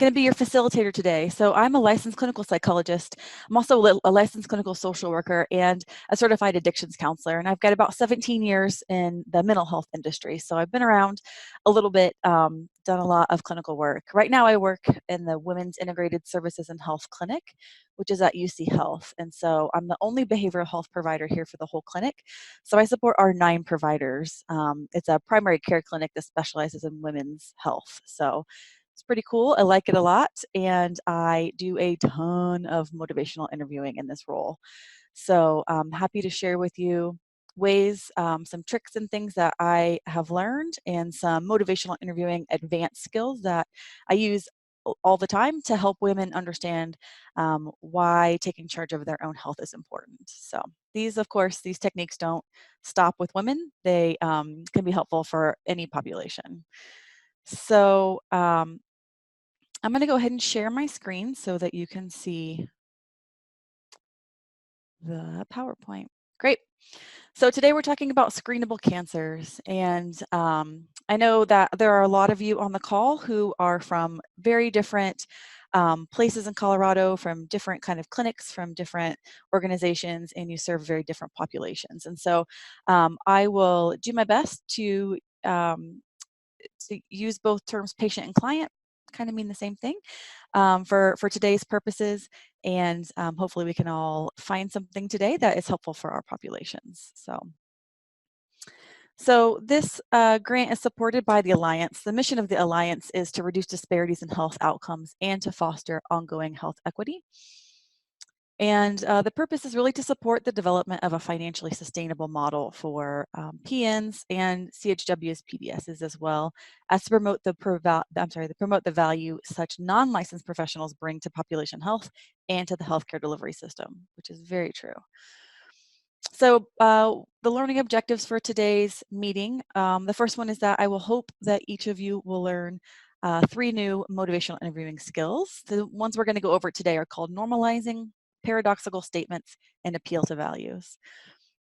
going to be your facilitator today. So I'm a licensed clinical psychologist. I'm also a licensed clinical social worker and a certified addictions counselor. And I've got about 17 years in the mental health industry. So I've been around a little bit, done a lot of clinical work. Right now I work in the Women's Integrated Services and Health Clinic, which is at UC Health. And so I'm the only behavioral health provider here for the whole clinic. So I support our 9 providers. It's a primary care clinic that specializes in women's health. So it's pretty cool. I like it a lot, and I do a ton of motivational interviewing in this role. So I'm happy to share with you ways, some tricks and things that I have learned, and some motivational interviewing advanced skills that I use all the time to help women understand why taking charge of their own health is important. So these, of course, these techniques don't stop with women. They can be helpful for any population. So I'm going to go ahead and share my screen so that you can see the PowerPoint. Great. So today we're talking about screenable cancers. And I know that there are a lot of you on the call who are from very different places in Colorado, from different kind of clinics, from different organizations, and you serve very different populations. And so I will do my best to use both terms patient and client, kind of mean the same thing for today's purposes. And hopefully we can all find something today that is helpful for our populations. So this grant is supported by the Alliance. The mission of the Alliance is to reduce disparities in health outcomes and to foster ongoing health equity. And the purpose is really to support the development of a financially sustainable model for PNs and CHWs, PDSs, as well as to promote the value such non-licensed professionals bring to population health and to the healthcare delivery system, which is very true. So the learning objectives for today's meeting, the first one is that I will hope that each of you will learn 3 new motivational interviewing skills. The ones we're going to go over today are called normalizing, paradoxical statements, and appeal to values.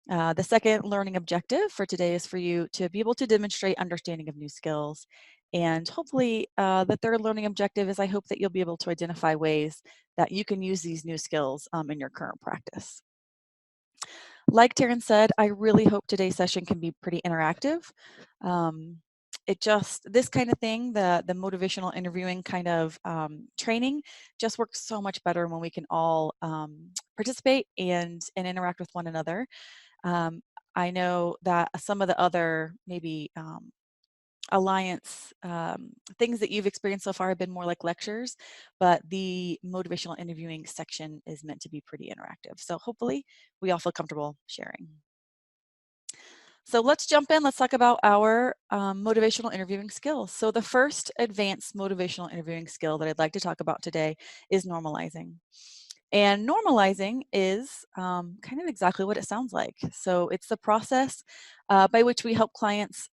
The second learning objective for today is for you to be able to demonstrate understanding of new skills. And hopefully the third learning objective is I hope that you'll be able to identify ways that you can use these new skills in your current practice. Like Taryn said, I really hope today's session can be pretty interactive. This kind of thing, the motivational interviewing kind of training just works so much better when we can all participate and interact with one another. I know that some of the other maybe Alliance things that you've experienced so far have been more like lectures, but the motivational interviewing section is meant to be pretty interactive. So hopefully we all feel comfortable sharing. So let's jump in. Let's talk about our motivational interviewing skills. So the first advanced motivational interviewing skill that I'd like to talk about today is normalizing. And normalizing is kind of exactly what it sounds like. So it's the process by which we help clients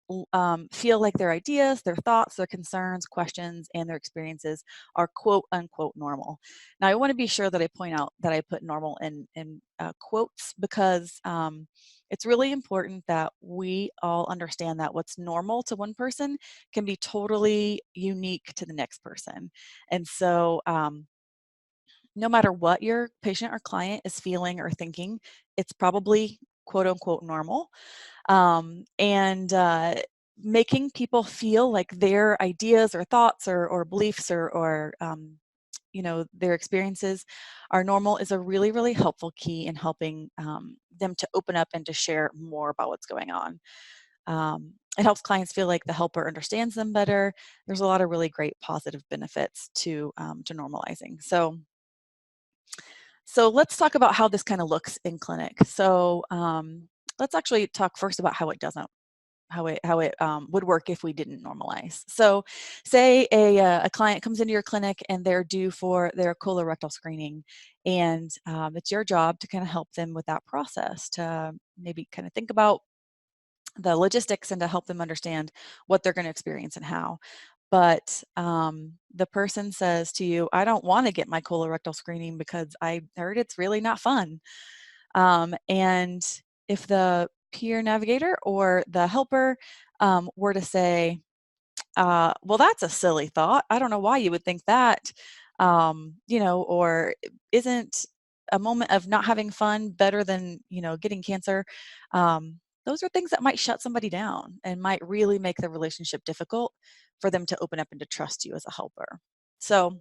feel like their ideas, their thoughts, their concerns, questions, and their experiences are quote unquote normal. Now, I want to be sure that I point out that I put normal in quotes because it's really important that we all understand that what's normal to one person can be totally unique to the next person. And so no matter what your patient or client is feeling or thinking, it's probably quote unquote normal. And making people feel like their ideas or thoughts or beliefs or their experiences are normal is a really, really helpful key in helping them to open up and to share more about what's going on. It helps clients feel like the helper understands them better. There's a lot of really great positive benefits to normalizing. So let's talk about how this kind of looks in clinic. So let's actually talk first about how it doesn't, how it would work if we didn't normalize. So say a client comes into your clinic and they're due for their colorectal screening, and it's your job to kind of help them with that process, to maybe kind of think about the logistics and to help them understand what they're going to experience and how. But the person says to you, I don't want to get my colorectal screening because I heard it's really not fun. And if the peer navigator or the helper were to say, well, that's a silly thought. I don't know why you would think that. Or isn't a moment of not having fun better than, getting cancer? Those are things that might shut somebody down and might really make the relationship difficult for them to open up and to trust you as a helper. So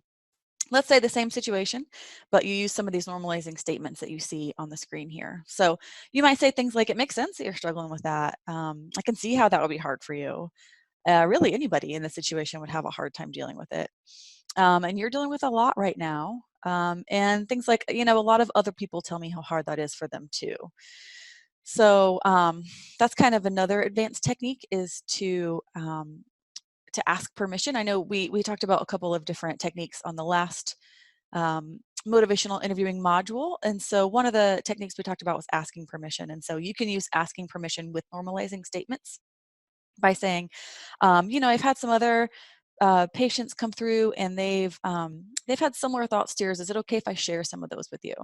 let's say the same situation, but you use some of these normalizing statements that you see on the screen here. So you might say things like, it makes sense that you're struggling with that. I can see how that would be hard for you. Really, anybody in this situation would have a hard time dealing with it. And you're dealing with a lot right now. And things like, a lot of other people tell me how hard that is for them too. So that's kind of another advanced technique, is to ask permission. I know we talked about a couple of different techniques on the last motivational interviewing module. And so one of the techniques we talked about was asking permission. And so you can use asking permission with normalizing statements by saying, I've had some other patients come through and they've had similar thoughts to yours. Is it okay if I share some of those with you?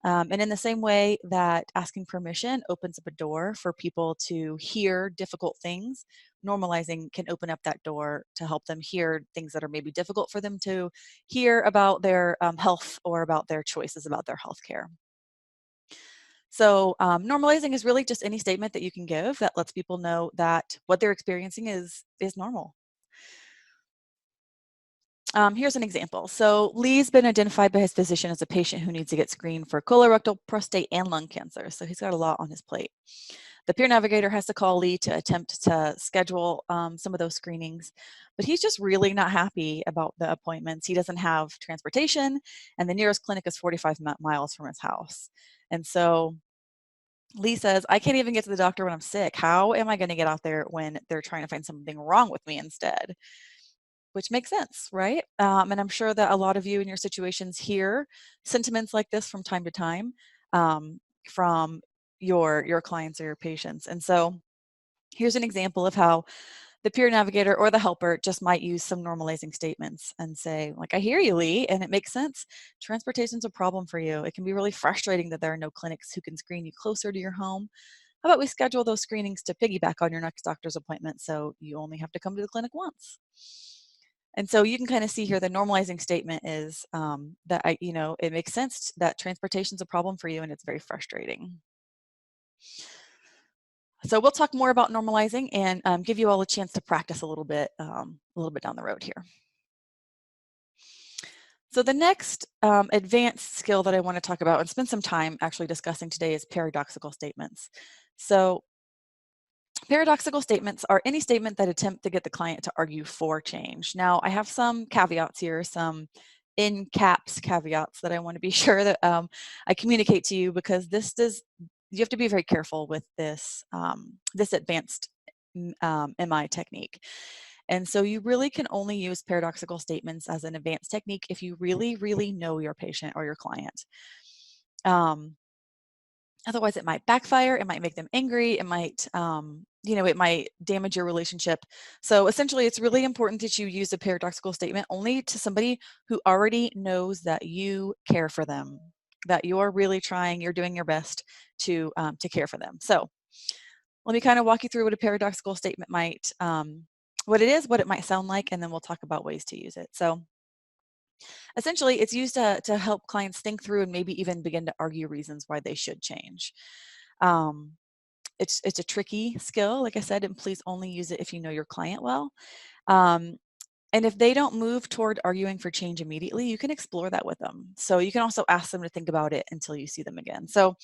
And in the same way that asking permission opens up a door for people to hear difficult things, normalizing can open up that door to help them hear things that are maybe difficult for them to hear about their health or about their choices about their health care. So normalizing is really just any statement that you can give that lets people know that what they're experiencing is normal. Here's an example. So Lee's been identified by his physician as a patient who needs to get screened for colorectal, prostate, and lung cancer. So he's got a lot on his plate. The peer navigator has to call Lee to attempt to schedule some of those screenings, but he's just really not happy about the appointments. He doesn't have transportation, and the nearest clinic is 45 miles from his house. And so Lee says, I can't even get to the doctor when I'm sick. How am I going to get out there when they're trying to find something wrong with me instead? Which makes sense, right? And I'm sure that a lot of you in your situations hear sentiments like this from time to time from your clients or your patients. And so here's an example of how the peer navigator or the helper just might use some normalizing statements and say, like, I hear you, Lee, and it makes sense. Transportation's a problem for you. It can be really frustrating that there are no clinics who can screen you closer to your home. How about we schedule those screenings to piggyback on your next doctor's appointment so you only have to come to the clinic once? And so you can kind of see here the normalizing statement is that it makes sense that transportation is a problem for you and it's very frustrating. So we'll talk more about normalizing and give you all a chance to practice a little bit down the road here. So the next advanced skill that I want to talk about and spend some time actually discussing today is paradoxical statements. So paradoxical statements are any statement that attempt to get the client to argue for change. Now, I have some caveats here, some in caps caveats that I want to be sure that I communicate to you, because you have to be very careful with this advanced MI technique. And so you really can only use paradoxical statements as an advanced technique if you really, really know your patient or your client. Otherwise, it might backfire. It might make them angry. It might, it might damage your relationship. So essentially, it's really important that you use a paradoxical statement only to somebody who already knows that you care for them, that you're really trying, you're doing your best to care for them. So let me kind of walk you through what a paradoxical statement might, what it is, what it might sound like, and then we'll talk about ways to use it. So essentially, it's used to help clients think through and maybe even begin to argue reasons why they should change. Um, it's a tricky skill, like I said, and please only use it if you know your client well. Um, and if they don't move toward arguing for change immediately, you can explore that with them. So you can also ask them to think about it until you see them again. So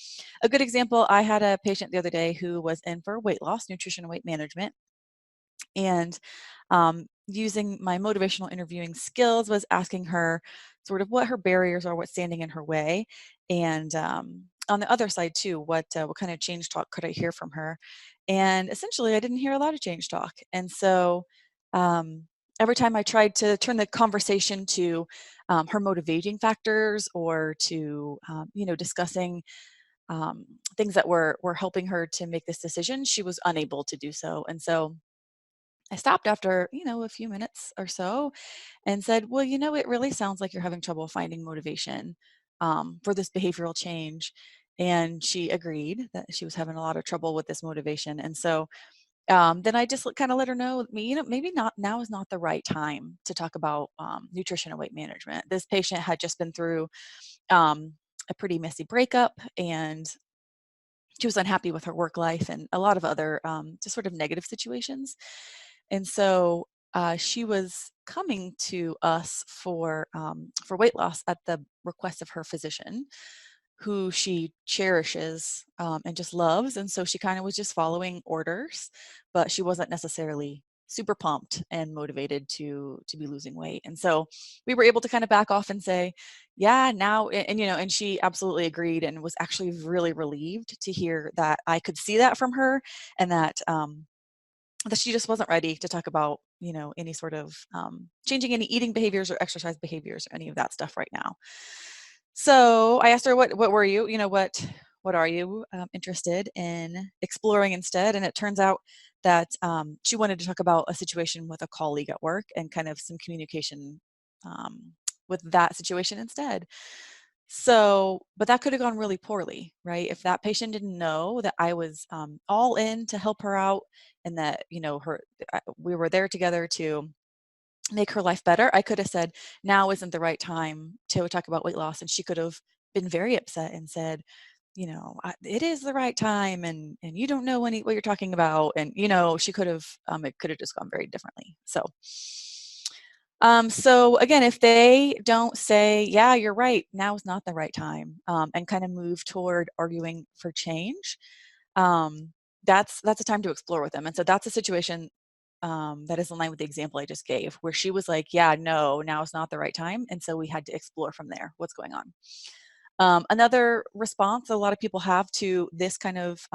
a good example, I had a patient the other day who was in for weight loss, nutrition and weight management. And using my motivational interviewing skills was asking her sort of what her barriers are, what's standing in her way. And on the other side too, what kind of change talk could I hear from her? And essentially I didn't hear a lot of change talk. And so every time I tried to turn the conversation to her motivating factors or to, discussing things that were helping her to make this decision, she was unable to do so. And so I stopped after, a few minutes or so and said, well, it really sounds like you're having trouble finding motivation for this behavioral change. And she agreed that she was having a lot of trouble with this motivation. And so then I just kind of let her know, maybe not now is not the right time to talk about nutrition and weight management. This patient had just been through a pretty messy breakup, and she was unhappy with her work life and a lot of other just sort of negative situations. And so she was coming to us for weight loss at the request of her physician, who she cherishes and just loves. And so she kind of was just following orders, but she wasn't necessarily super pumped and motivated to be losing weight. And so we were able to kind of back off and say, yeah, now, and she absolutely agreed and was actually really relieved to hear that I could see that from her, and that she just wasn't ready to talk about, any sort of changing any eating behaviors or exercise behaviors or any of that stuff right now. So I asked her, what were you, what are you interested in exploring instead? And it turns out that she wanted to talk about a situation with a colleague at work and kind of some communication with that situation instead. So, but that could have gone really poorly, right? If that patient didn't know that I was all in to help her out, and that, we were there together to make her life better, I could have said, now isn't the right time to talk about weight loss. And she could have been very upset and said, it is the right time, and you don't know what you're talking about. And, she could have, it could have just gone very differently. So again, if they don't say, yeah, you're right, now is not the right time, and kind of move toward arguing for change, that's a time to explore with them. And so that's a situation that is in line with the example I just gave, where she was like, yeah, no, now is not the right time. And so we had to explore from there what's going on. Another response a lot of people have to this kind of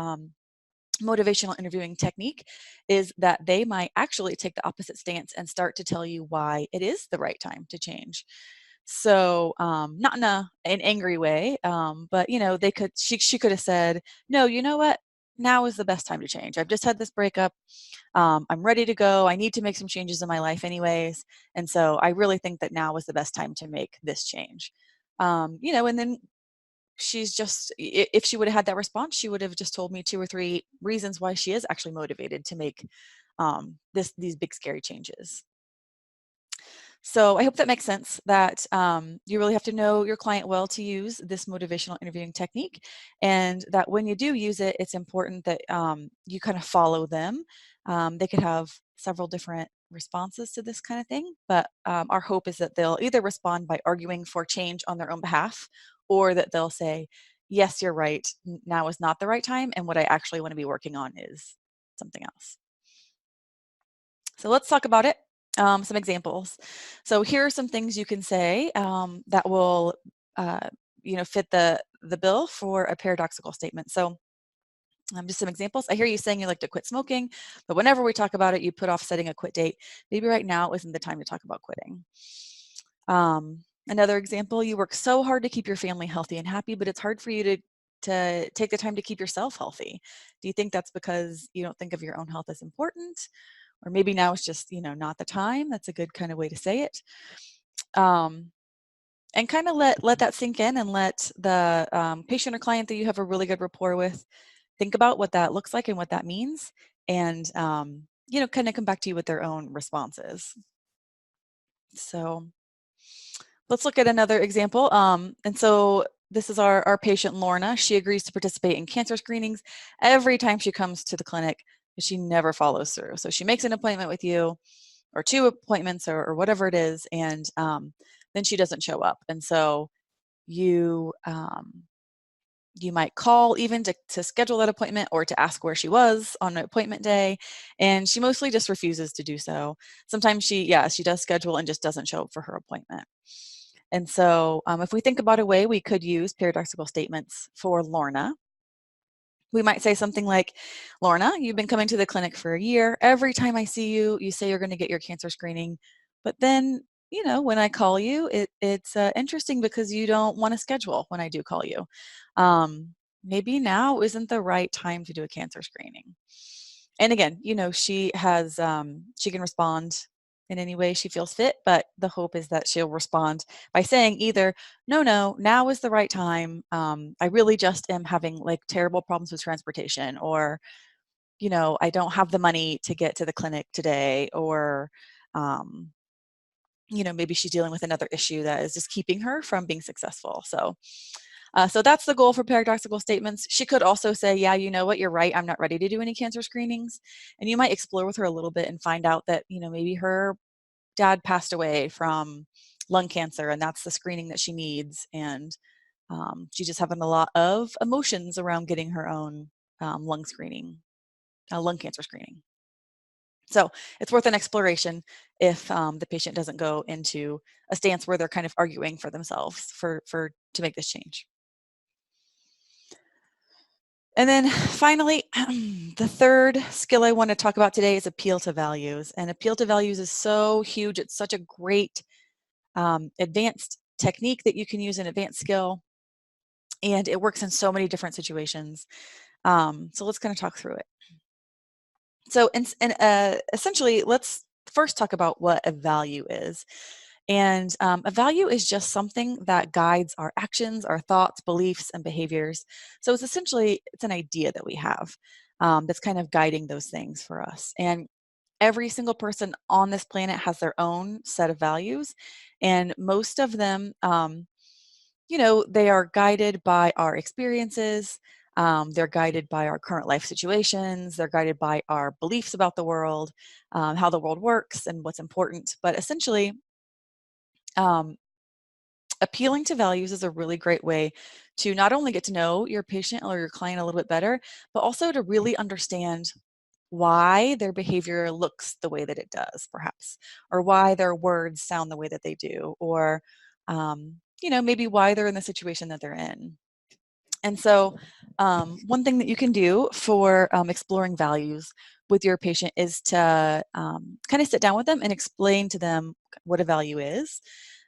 motivational interviewing technique is that they might actually take the opposite stance and start to tell you why it is the right time to change. So not in an angry way, but she could have said, no, you know what, now is the best time to change. I've just had this breakup. I'm ready to go. I need to make some changes in my life anyways. And so I really think that now is the best time to make this change. And then she's just, if she would have had that response, she would have just told me 2 or 3 reasons why she is actually motivated to make these big scary changes. So I hope that makes sense, that you really have to know your client well to use this motivational interviewing technique, and that when you do use it, it's important that you kind of follow them. They could have several different responses to this kind of thing, but our hope is that they'll either respond by arguing for change on their own behalf, or that they'll say, yes, you're right, now is not the right time, and what I actually want to be working on is something else. So let's talk about it. Some examples. So here are some things you can say that will, fit the bill for a paradoxical statement. So just some examples. I hear you saying you like to quit smoking, but whenever we talk about it, you put off setting a quit date. Maybe right now isn't the time to talk about quitting. Another example, you work so hard to keep your family healthy and happy, but it's hard for you to take the time to keep yourself healthy. Do you think that's because you don't think of your own health as important? Or maybe now it's just, not the time. That's a good kind of way to say it. And kind of let that sink in, and let the patient or client that you have a really good rapport with think about what that looks like and what that means, and kind of come back to you with their own responses. So let's look at another example. And so this is our patient Lorna. She agrees to participate in cancer screenings every time she comes to the clinic, but she never follows through. So she makes an appointment with you, or 2 appointments, or whatever it is, and then she doesn't show up. And so you you might call even to schedule that appointment, or to ask where she was on an appointment day, and she mostly just refuses to do so. Sometimes she does schedule and just doesn't show up for her appointment. And so if we think about a way we could use paradoxical statements for Lorna, we might say something like, Lorna, you've been coming to the clinic for a year. Every time I see you, you say you're going to get your cancer screening. But then, when I call you, it's interesting because you don't want to schedule when I do call you. Maybe now isn't the right time to do a cancer screening. And again, she can respond in any way she feels fit, but the hope is that she'll respond by saying either, no, now is the right time. I really just am having like terrible problems with transportation, or I don't have the money to get to the clinic today, or, maybe she's dealing with another issue that is just keeping her from being successful. So that's the goal for paradoxical statements. She could also say, yeah, you know what, you're right, I'm not ready to do any cancer screenings. And you might explore with her a little bit and find out that, maybe her dad passed away from lung cancer and that's the screening that she needs. And she's just having a lot of emotions around getting her own lung cancer screening. So it's worth an exploration if the patient doesn't go into a stance where they're kind of arguing for themselves to make this change. And then finally, the third skill I want to talk about today is appeal to values. And appeal to values is so huge. It's such a great advanced technique that you can use, an advanced skill. And it works in so many different situations. So let's kind of talk through it. So essentially, let's first talk about what a value is. And a value is just something that guides our actions, our thoughts, beliefs, and behaviors. So it's an idea that we have that's kind of guiding those things for us. And every single person on this planet has their own set of values. And most of them, they are guided by our experiences. They're guided by our current life situations. They're guided by our beliefs about the world, how the world works, and what's important. But essentially, um, appealing to values is a really great way to not only get to know your patient or your client a little bit better, but also to really understand why their behavior looks the way that it does, perhaps, or why their words sound the way that they do, or maybe why they're in the situation that they're in. And so, one thing that you can do for exploring values with your patient is to kind of sit down with them and explain to them what a value is.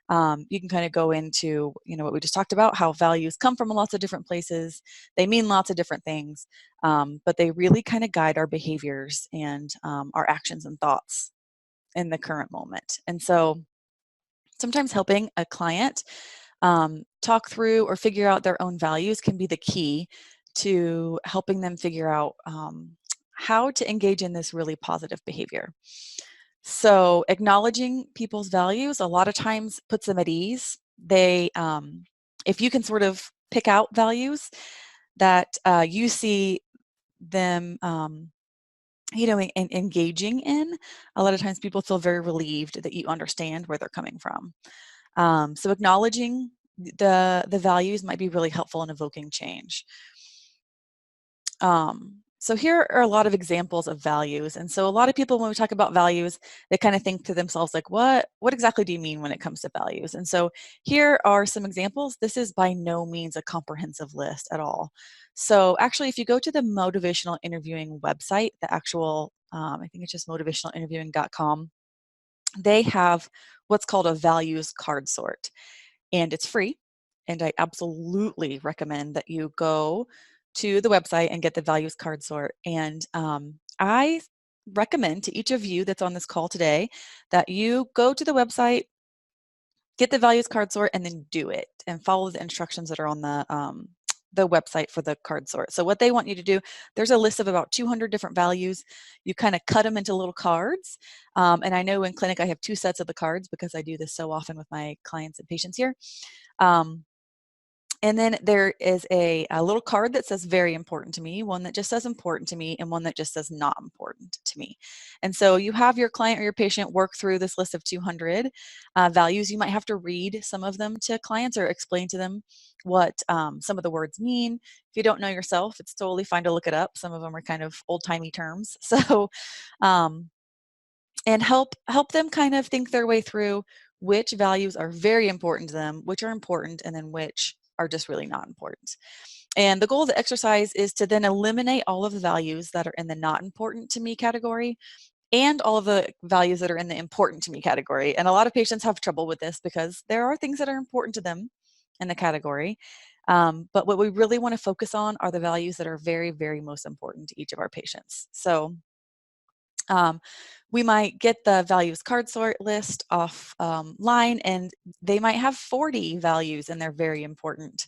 You can kind of go into, what we just talked about, how values come from lots of different places. They mean lots of different things, but they really kind of guide our behaviors and our actions and thoughts in the current moment. And so sometimes helping a client talk through or figure out their own values can be the key to helping them figure out how to engage in this really positive behavior. So acknowledging people's values a lot of times puts them at ease. If you can sort of pick out values that you see them, engaging in, a lot of times people feel very relieved that you understand where they're coming from. So acknowledging the values might be really helpful in evoking change. So here are a lot of examples of values. And so a lot of people, when we talk about values, they kind of think to themselves, like, what exactly do you mean when it comes to values? And so here are some examples. This is by no means a comprehensive list at all. So actually, if you go to the motivational interviewing website, the actual, I think it's just motivationalinterviewing.com, they have what's called a values card sort, and it's free. And I absolutely recommend that you go to the website and get the values card sort. And I recommend to each of you that's on this call today that you go to the website, get the values card sort, and then do it and follow the instructions that are on the website for the card sort. So what they want you to do, there's a list of about 200 different values. You kind of cut them into little cards. And I know in clinic I have 2 sets of the cards because I do this so often with my clients and patients here. And then there is a little card that says very important to me, one that just says important to me, and one that just says not important to me. And so you have your client or your patient work through this list of 200 values. You might have to read some of them to clients or explain to them what some of the words mean. If you don't know yourself, it's totally fine to look it up. Some of them are kind of old-timey terms. So, and help them kind of think their way through which values are very important to them, which are important, and then which are just really not important. And the goal of the exercise is to then eliminate all of the values that are in the not important to me category and all of the values that are in the important to me category. And a lot of patients have trouble with this because there are things that are important to them in the category. But what we really want to focus on are the values that are very, very most important to each of our patients. So we might get the values card sort list off line, and they might have 40 values and they're very important.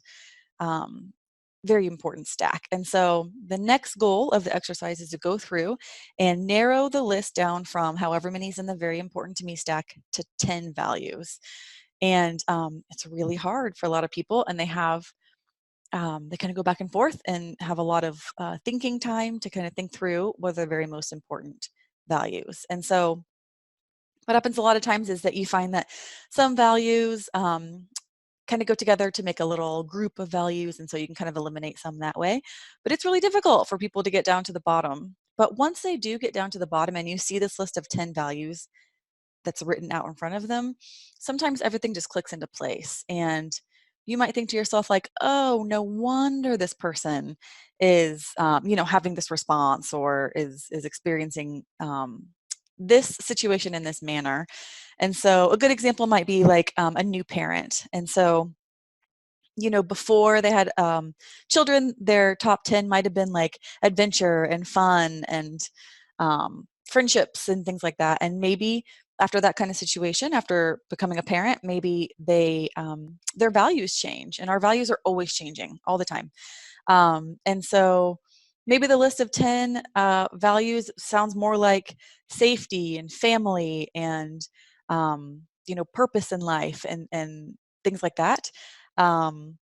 very important stack. And so the next goal of the exercise is to go through and narrow the list down from however many is in the very important to me stack to 10 values. And it's really hard for a lot of people, and they kind of go back and forth and have a lot of thinking time to kind of think through what are the very most important values. And so what happens a lot of times is that you find that some values kind of go together to make a little group of values, and so you can kind of eliminate some that way. But it's really difficult for people to get down to the bottom. But once they do get down to the bottom and you see this list of 10 values that's written out in front of them, sometimes everything just clicks into place. And you might think to yourself, like, oh, no wonder this person is, having this response, or is experiencing this situation in this manner. And so a good example might be like a new parent. And so, before they had children, their top 10 might have been like adventure and fun and friendships and things like that. And maybe after that kind of situation, after becoming a parent, maybe their values change, and our values are always changing all the time. And so maybe the list of 10 values sounds more like safety and family and purpose in life and things like that. Um,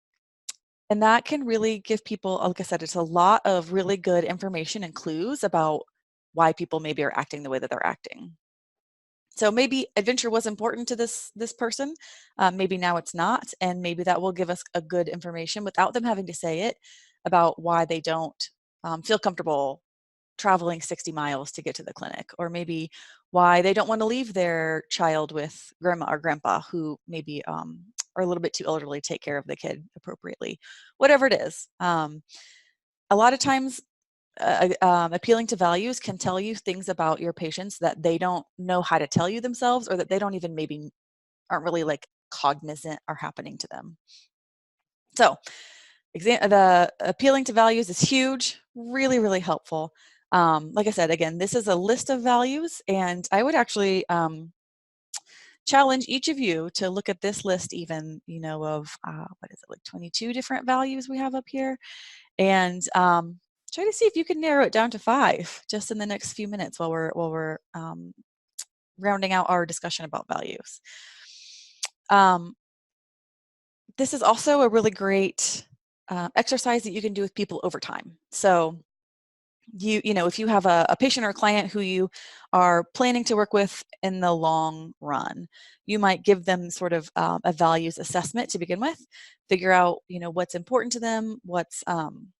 and that can really give people, like I said, it's a lot of really good information and clues about why people maybe are acting the way that they're acting. So maybe adventure was important to this person. Maybe now it's not, and maybe that will give us a good information without them having to say it about why they don't feel comfortable traveling 60 miles to get to the clinic, or maybe why they don't want to leave their child with grandma or grandpa who maybe are a little bit too elderly to take care of the kid appropriately. Whatever it is. A lot of times appealing to values can tell you things about your patients that they don't know how to tell you themselves, or that they don't even maybe aren't really like cognizant are happening to them. So the appealing to values is huge, really, really helpful. Like I said, again, this is a list of values, and I would actually challenge each of you to look at this list even, of what is it, like 22 different values we have up here, and try to see if you can narrow it down to 5 just in the next few minutes while we're rounding out our discussion about values. This is also a really great exercise that you can do with people over time. So if you have a patient or a client who you are planning to work with in the long run, you might give them sort of a values assessment to begin with, figure out what's important to them, what's on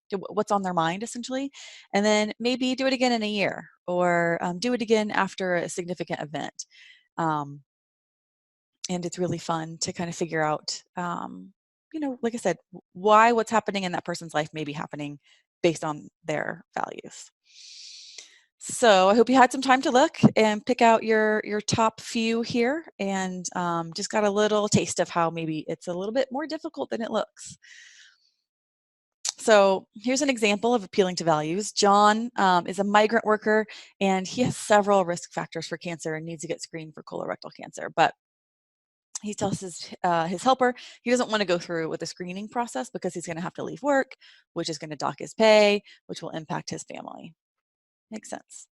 their mind essentially, and then maybe do it again in a year, or do it again after a significant event. And it's really fun to kind of figure out, like I said, why what's happening in that person's life may be happening based on their values. So I hope you had some time to look and pick out your top few here, and just got a little taste of how maybe it's a little bit more difficult than it looks. So here's an example of appealing to values. John is a migrant worker, and he has several risk factors for cancer and needs to get screened for colorectal cancer. But he tells his helper he doesn't want to go through with the screening process because he's going to have to leave work, which is going to dock his pay, which will impact his family. Makes sense.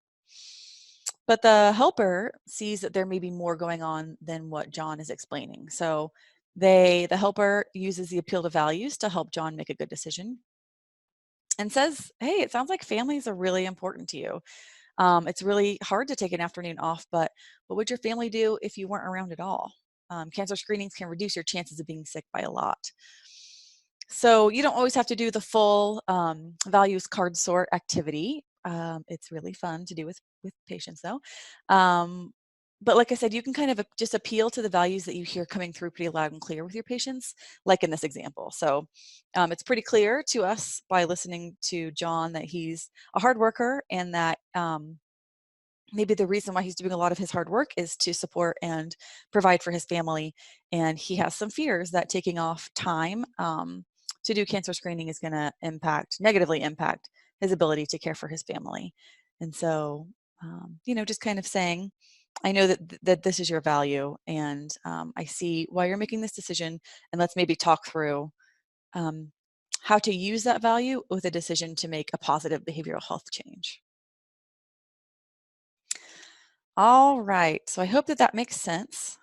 But the helper sees that there may be more going on than what John is explaining. So the helper uses the appeal to values to help John make a good decision, and says, hey, it sounds like families are really important to you. It's really hard to take an afternoon off, but what would your family do if you weren't around at all? Cancer screenings can reduce your chances of being sick by a lot. So you don't always have to do the full values card sort activity. It's really fun to do with patients though. But like I said, you can kind of just appeal to the values that you hear coming through pretty loud and clear with your patients, like in this example. So it's pretty clear to us by listening to John that he's a hard worker, and that maybe the reason why he's doing a lot of his hard work is to support and provide for his family. And he has some fears that taking off time to do cancer screening is going to negatively impact his ability to care for his family. And so, just kind of saying, I know that this is your value, and I see why you're making this decision, and let's maybe talk through how to use that value with a decision to make a positive behavioral health change. All right, so I hope that that makes sense.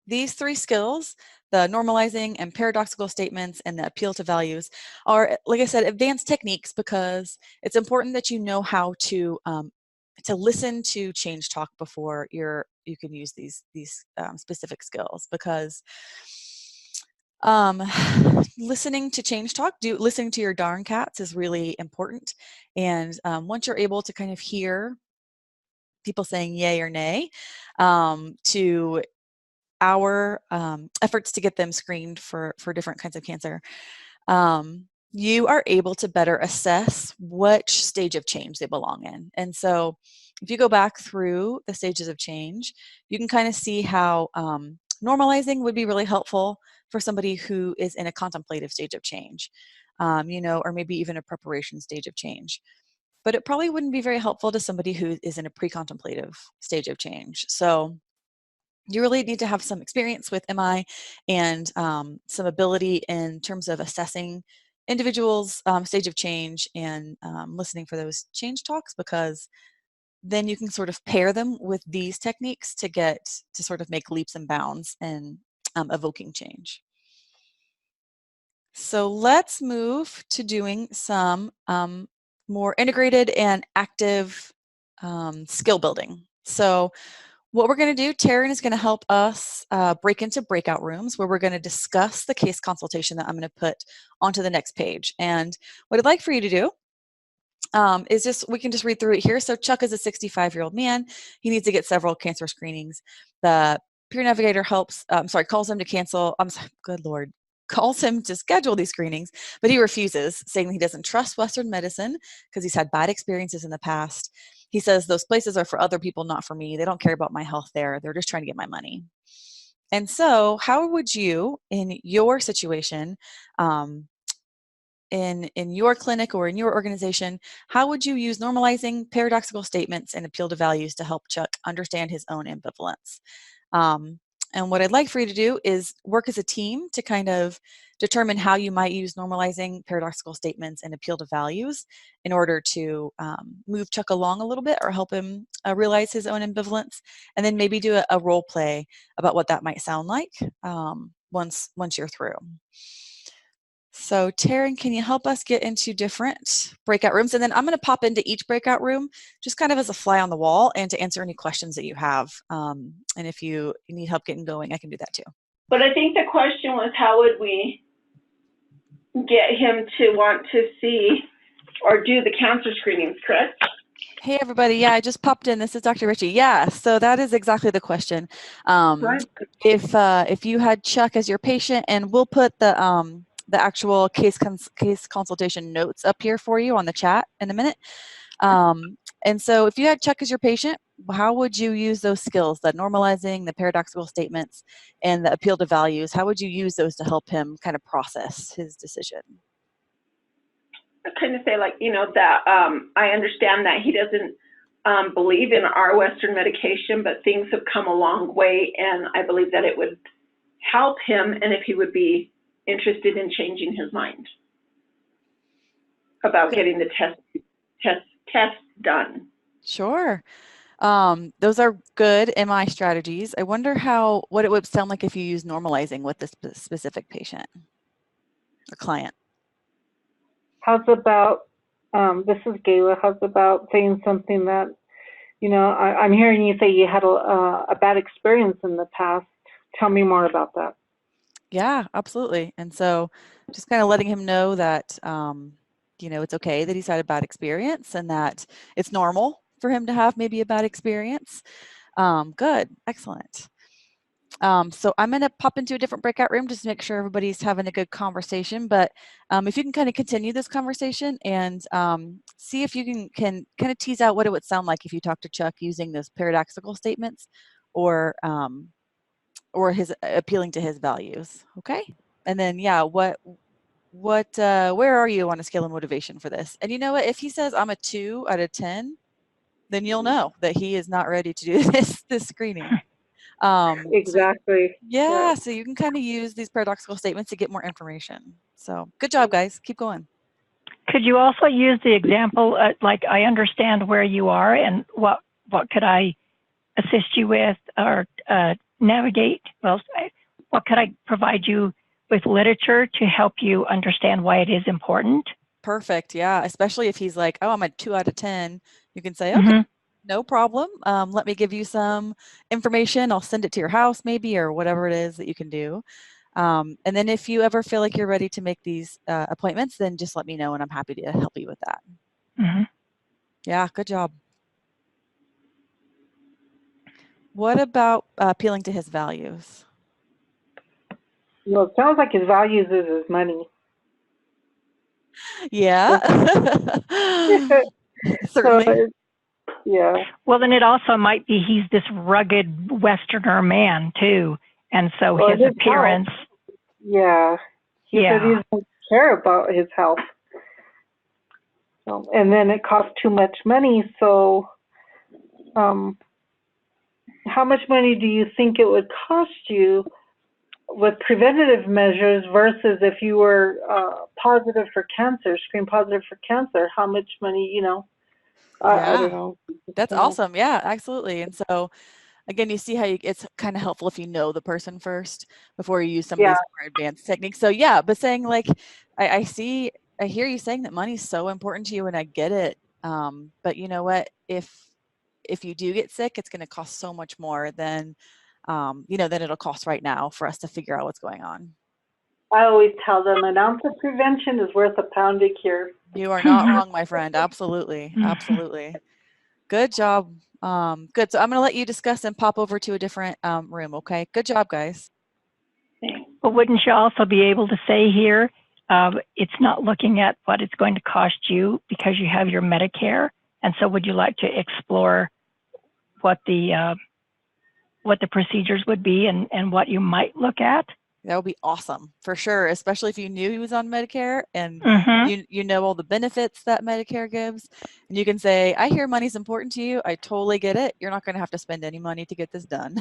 These three skills, the normalizing and paradoxical statements and the appeal to values, are, like I said, advanced techniques because it's important that you know how to listen to change talk before you can use these specific skills, because listening to change talk, listening to your darn cats is really important. And once you're able to kind of hear people saying yay or nay to our efforts to get them screened for different kinds of cancer, you are able to better assess which stage of change they belong in. And so if you go back through the stages of change, you can kind of see how normalizing would be really helpful for somebody who is in a contemplative stage of change, or maybe even a preparation stage of change. But it probably wouldn't be very helpful to somebody who is in a pre-contemplative stage of change. So you really need to have some experience with MI and some ability in terms of assessing individuals' stage of change and listening for those change talks, because then you can sort of pair them with these techniques to sort of make leaps and bounds in evoking change. So let's move to doing some more integrated and active skill building. So what we're going to do, Taryn is going to help us break into breakout rooms where we're going to discuss the case consultation that I'm going to put onto the next page. And what I'd like for you to do is we can just read through it here. So Chuck is a 65-year-old man. He needs to get several cancer screenings. The peer navigator calls him to cancel. Good Lord. Calls him to schedule these screenings, but he refuses, saying he doesn't trust Western medicine because he's had bad experiences in the past. He says those places are for other people, not for me. They don't care about my health there. They're just trying to get my money. And so how would you, in your situation, in your clinic or in your organization, how would you use normalizing paradoxical statements and appeal to values to help Chuck understand his own ambivalence? And what I'd like for you to do is work as a team to kind of determine how you might use normalizing paradoxical statements and appeal to values in order to move Chuck along a little bit or help him realize his own ambivalence, and then maybe do a role play about what that might sound like once you're through. So Taryn, can you help us get into different breakout rooms? And then I'm going to pop into each breakout room just kind of as a fly on the wall and to answer any questions that you have. And if you need help getting going, I can do that too. But I think the question was, how would we get him to want to see or do the cancer screenings, correct? Hey, everybody. Yeah, I just popped in. This is Dr. Ritchie. Yeah, so that is exactly the question. Right. If you had Chuck as your patient, and we'll put the actual case consultation notes up here for you on the chat in a minute. And so if you had Chuck as your patient, how would you use those skills, the normalizing, the paradoxical statements, and the appeal to values? How would you use those to help him kind of process his decision? I kind of say, like, that I understand that he doesn't believe in our Western medication, but things have come a long way, and I believe that it would help him, and if he would be interested in changing his mind about getting the test done. Sure. Those are good MI strategies. I wonder what it would sound like if you use normalizing with this specific patient or client. How's about, this is Gayla, how's about saying something that, I'm hearing you say you had a bad experience in the past. Tell me more about that. Yeah, absolutely. And so just kind of letting him know that, it's okay that he's had a bad experience and that it's normal for him to have maybe a bad experience. Good. Excellent. So I'm going to pop into a different breakout room just to make sure everybody's having a good conversation. But if you can kind of continue this conversation and see if you can kind of tease out what it would sound like if you talk to Chuck using those paradoxical statements or his appealing to his values. Okay. And then, yeah, where are you on a scale of motivation for this? And you know what? If he says I'm a 2 out of 10, then you'll know that he is not ready to do this screening. Exactly. So you can kind of use these paradoxical statements to get more information. So good job, guys. Keep going. Could you also use the example, like, I understand where you are and what could I assist you with, or navigate? Well, what could I provide you with literature to help you understand why it is important? Perfect. Yeah. Especially if he's like, oh, I'm a 2 out of 10. You can say, okay, no problem. Let me give you some information. I'll send it to your house maybe, or whatever it is that you can do. And then if you ever feel like you're ready to make these appointments, then just let me know and I'm happy to help you with that. Yeah, good job. What about appealing to his values? Well, it sounds like his values is his money. Yeah. Certainly. So, yeah. Well, then it also might be he's this rugged Westerner man too, and so Or his appearance. Health. Yeah. He said he doesn't care about his health. So, and then it costs too much money. So, how much money do you think it would cost you with preventative measures versus if you were positive for cancer, screen positive for cancer? How much money, you know? I don't know. That's awesome. Yeah, absolutely. And so, again, you see how it's kind of helpful if you know the person first before you use some of these more advanced techniques. So yeah, but saying like, I hear you saying that money's so important to you, and I get it. But you know what? If you do get sick, it's going to cost so much more than, than it'll cost right now for us to figure out what's going on. I always tell them an ounce of prevention is worth a pound of cure. You are not wrong, my friend. Absolutely. Absolutely. Good job. Good. So I'm going to let you discuss and pop over to a different room. Okay. Good job, guys. But wouldn't you also be able to say here, it's not looking at what it's going to cost you because you have your Medicare? And so would you like to explore what the procedures would be and what you might look at? That would be awesome for sure, especially if you knew he was on Medicare and you know all the benefits that Medicare gives. And you can say, I hear money's important to you. I totally get it. You're not going to have to spend any money to get this done.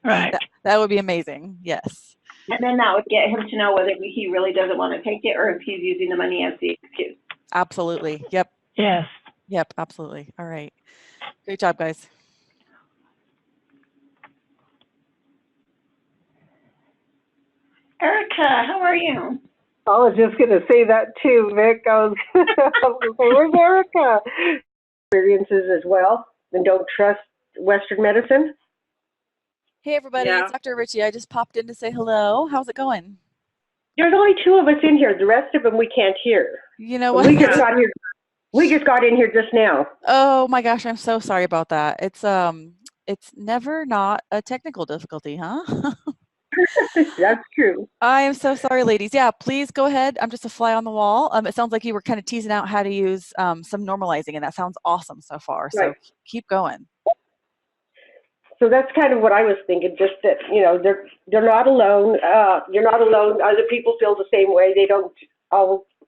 Right. That would be amazing. Yes. And then that would get him to know whether he really doesn't want to take it or if he's using the money as the excuse. Absolutely. Yep. Yes. Yep. Absolutely. All right. Great job, guys. Erica, how are you? I was just going to say that too, Vic. I was going to say, where's Erica? Experiences as well, and don't trust Western medicine. Hey, everybody. It's Dr. Ritchie. I just popped in to say hello. How's it going? There's only 2 of us in here. The rest of them we can't hear. You know what? We just got here. We just got in here just now. Oh my gosh, I'm so sorry about that. It's never not a technical difficulty, huh? That's true. I am so sorry, ladies. Yeah, please go ahead. I'm just a fly on the wall. It sounds like you were kind of teasing out how to use some normalizing, and that sounds awesome so far. So keep going. So that's kind of what I was thinking. Just that, you know, they're not alone. You're not alone. Other people feel the same way. They don't.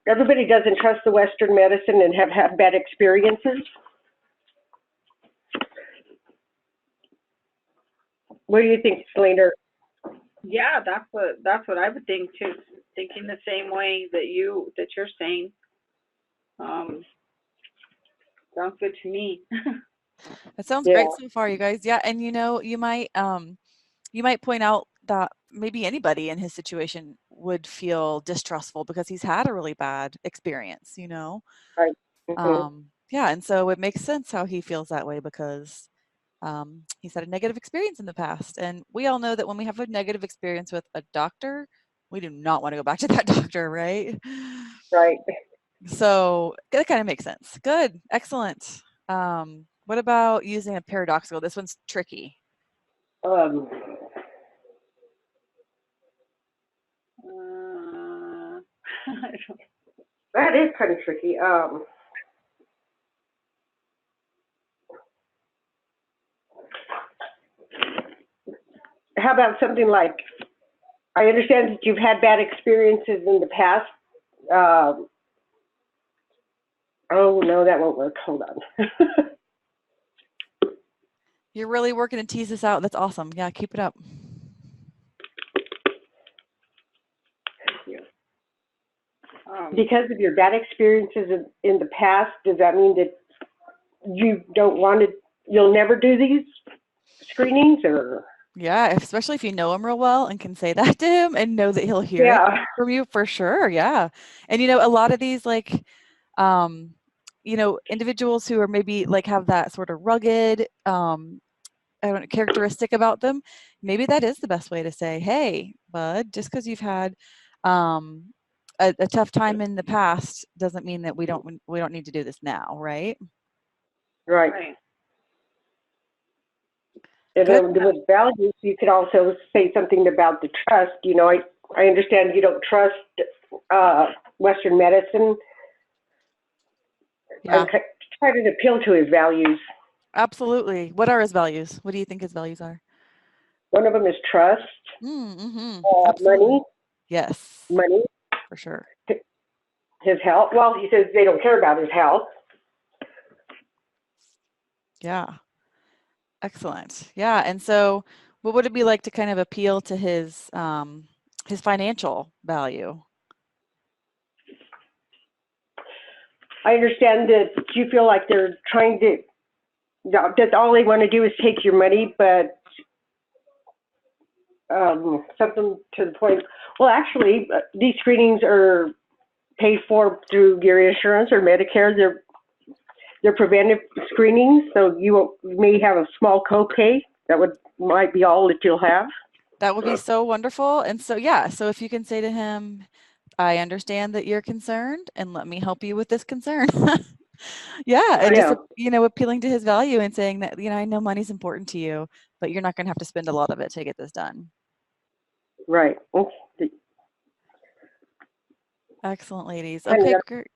Everybody doesn't trust the Western medicine and have had bad experiences. What do you think, Selena? Yeah, that's what I would think too. Thinking the same way that you're saying. Sounds good to me. That sounds great so far, you guys. Yeah, and you might point out that maybe anybody in his situation would feel distrustful because he's had a really bad experience, Right. Mm-hmm. Yeah, and so it makes sense how he feels that way because he's had a negative experience in the past. And we all know that when we have a negative experience with a doctor, we do not want to go back to that doctor, right? Right. So that kind of makes sense. Good. Excellent. What about using a paradoxical? This one's tricky. That is kind of tricky. How about something like, I understand that you've had bad experiences in the past. Oh, no, that won't work. Hold on. You're really working to tease this out. That's awesome. Yeah, keep it up. because of your bad experiences in the past, does that mean that you don't want to, you'll never do these screenings, or? Yeah, especially if you know him real well and can say that to him and know that he'll hear it Yeah, from you for sure. Yeah. And a lot of these um, individuals who are maybe have that sort of rugged I don't know, characteristic about them, maybe that is the best way to say, hey, bud, just because you've had a tough time in the past doesn't mean that we don't need to do this now, right? right. Right. And Good. then with values, you could also say something about the trust. I understand you don't trust Western medicine. Yeah, Try to appeal to his values. absolutely. What are his values? What do you think his values are? One of them is trust, Mm-hmm. money, Absolutely. Yes, money, for sure. his health. Well, he says they don't care about his health. Yeah. Excellent. Yeah. And so what would it be like to kind of appeal to his financial value? I understand that you feel like they're trying to, that all they want to do is take your money, but something to the point. Well, actually, these screenings are paid for through your insurance or Medicare. They're preventive screenings, so you may have a small copay. Might be all that you'll have. That would be so wonderful. And so, yeah, so if you can say to him, I understand that you're concerned and let me help you with this concern. Yeah. And just, Yeah, appealing to his value and saying that, I know money's important to you, but you're not going to have to spend a lot of it to get this done. right. Excellent, ladies. And Okay, great.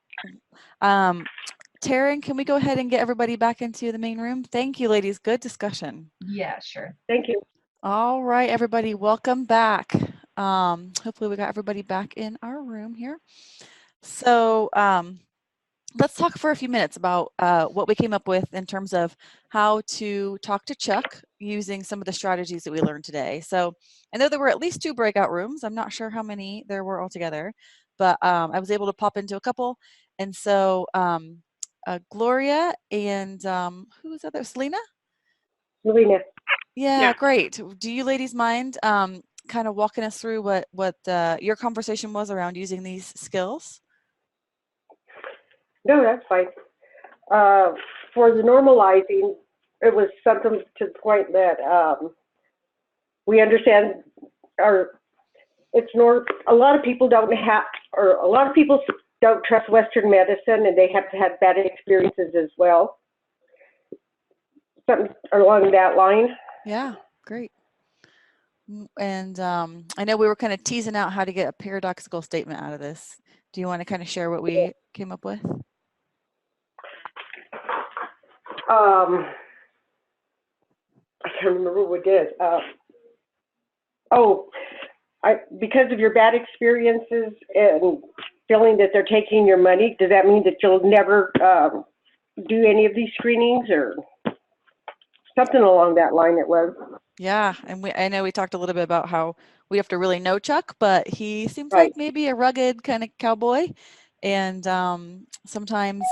Taryn, can we go ahead and get everybody back into the main room? Thank you, ladies. Good discussion. Yeah, sure. thank you. All right, everybody, welcome back. Hopefully we got everybody back in our room here. So let's talk for a few minutes about what we came up with in terms of how to talk to Chuck using some of the strategies that we learned today. So I know there were at least 2 breakout rooms. I'm not sure how many there were altogether, but I was able to pop into a couple. And so Gloria and who was that? Selena? Marina, Yeah, Yeah. great. Do you ladies mind kind of walking us through what your conversation was around using these skills? no, that's fine. For the normalizing, it was something to the point that we understand, or a lot of people don't have, or a lot of people don't trust Western medicine, and they have had bad experiences as well. Something along that line. Yeah, great. And I know we were kind of teasing out how to get a paradoxical statement out of this. Do you want to kind of share what we came up with? I can't remember what we did. Because of your bad experiences and feeling that they're taking your money, does that mean that you'll never do any of these screenings, or something along that line? It was. Yeah, and I know we talked a little bit about how we have to really know Chuck, but he seems Right. like maybe a rugged kind of cowboy, and sometimes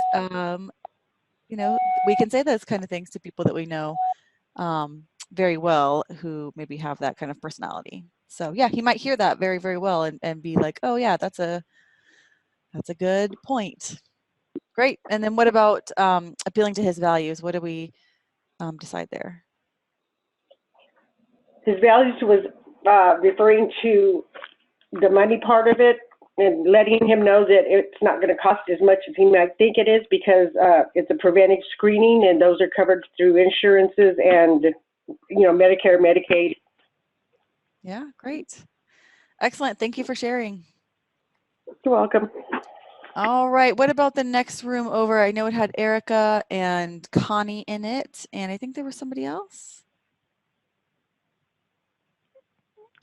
we can say those kind of things to people that we know very well who maybe have that kind of personality. So yeah, he might hear that very, very well and be like, oh yeah, that's a good point. Great. And then what about appealing to his values? What do we decide there? His values was referring to the money part of it, and letting him know that it's not going to cost as much as he might think it is, because it's a preventive screening, and those are covered through insurances and Medicare, Medicaid. Yeah, great. Excellent. Thank you for sharing. You're welcome. All right. What about the next room over? I know it had Erica and Connie in it, and I think there was somebody else.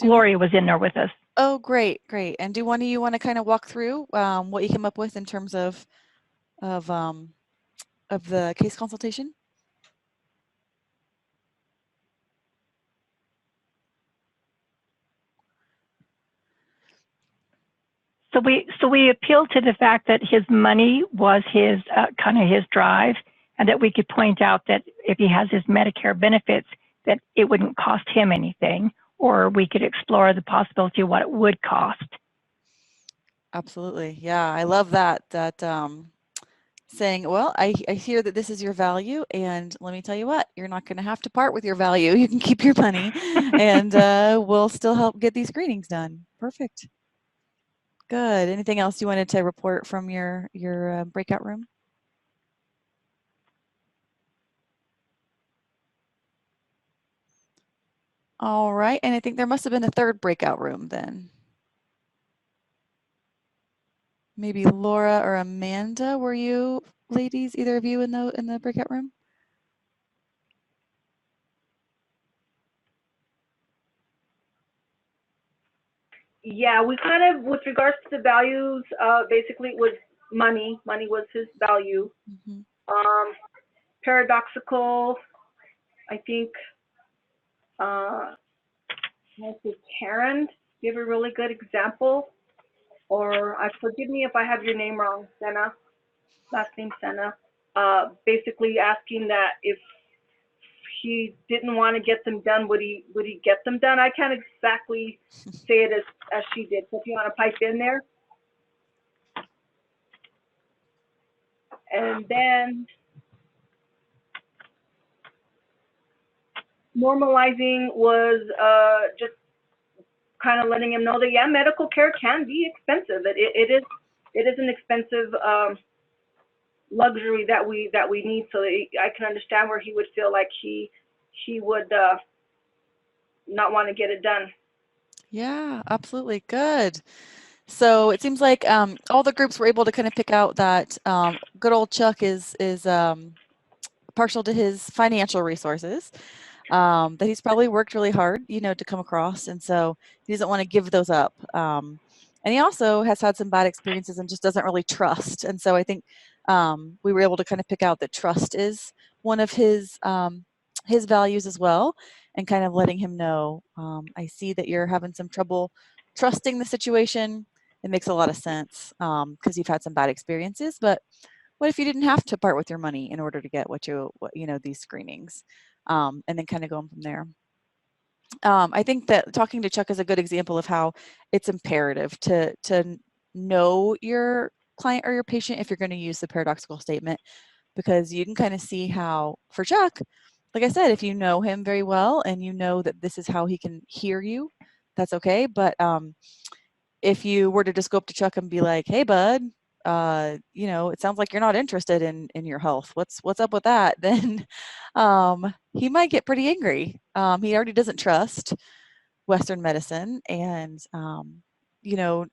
Gloria was in there with us. Oh, great, great. And do one of you want to kind of walk through what you came up with in terms of the case consultation? we appeal to the fact that his money was his kind of his drive, and that we could point out that if he has his Medicare benefits, that it wouldn't cost him anything, or we could explore the possibility of what it would cost. Absolutely. Yeah, I love that. Saying, well, I hear that this is your value, and let me tell you what, you're not going to have to part with your value. You can keep your money, and we'll still help get these screenings done. Perfect. Good. Anything else you wanted to report from your breakout room? All right, and I think there must have been a third breakout room then. Maybe Laura or Amanda, were you ladies, either of you in the breakout room? Yeah, we kind of, with regards to the values, basically it was money. Money was his value. Mm-hmm. Paradoxical, I think, Karen give a really good example. Or forgive me if I have your name wrong, Senna, last name Senna. Basically asking that if he didn't want to get them done, would he get them done? I can't exactly say it as she did. So if you want to pipe in there. And then normalizing was just kind of letting him know that, yeah, medical care can be expensive. It is an expensive luxury that we need. So that I can understand where he would feel like he would not want to get it done. Yeah, absolutely. Good. So it seems like all the groups were able to kind of pick out that good old Chuck is partial to his financial resources, that he's probably worked really hard, to come across, and so he doesn't want to give those up. And he also has had some bad experiences and just doesn't really trust. And so I think we were able to kind of pick out that trust is one of his values as well, and kind of letting him know, I see that you're having some trouble trusting the situation. It makes a lot of sense because you've had some bad experiences, but what if you didn't have to part with your money in order to get these screenings, and then kind of going from there. I think that talking to Chuck is a good example of how it's imperative to know your client or your patient if you're going to use the paradoxical statement, because you can kind of see how, for Chuck, like I said, if you know him very well and you know that this is how he can hear you, that's okay. But if you were to just go up to Chuck and be like, "Hey, bud, it sounds like you're not interested in your health. What's up with that?" Then he might get pretty angry. He already doesn't trust Western medicine, and no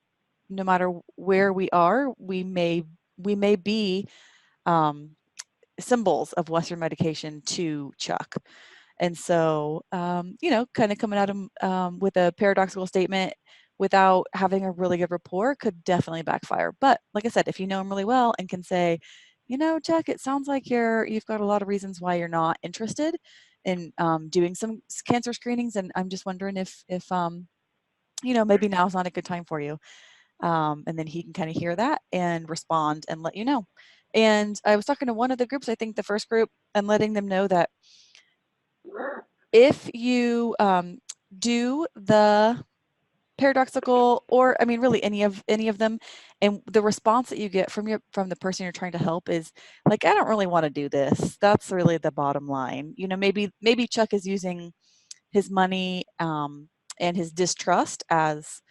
matter where we are, we may be symbols of Western medication to Chuck. And so, kind of coming at him with a paradoxical statement without having a really good rapport could definitely backfire. But like I said, if you know him really well and can say, Chuck, it sounds like you've got a lot of reasons why you're not interested in doing some cancer screenings, and I'm just wondering if maybe now's not a good time for you. And then he can kind of hear that and respond and let you know. And I was talking to one of the groups, I think the first group, and letting them know that if you do the paradoxical, or really any of them, and the response that you get from the person you're trying to help is like, I don't really want to do this. That's really the bottom line. Maybe Chuck is using his money and his distrust as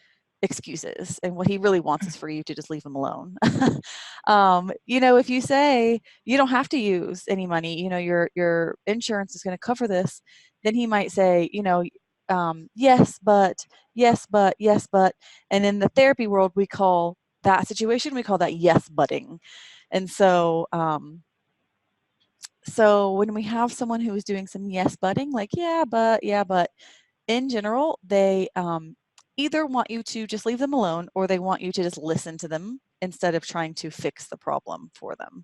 excuses, and what he really wants is for you to just leave him alone. If you say you don't have to use any money, your insurance is going to cover this, then he might say, yes, but, yes, but, yes, but. And in the therapy world, we call that yes butting. And so when we have someone who is doing some yes butting, like yeah but, in general, they either want you to just leave them alone, or they want you to just listen to them instead of trying to fix the problem for them.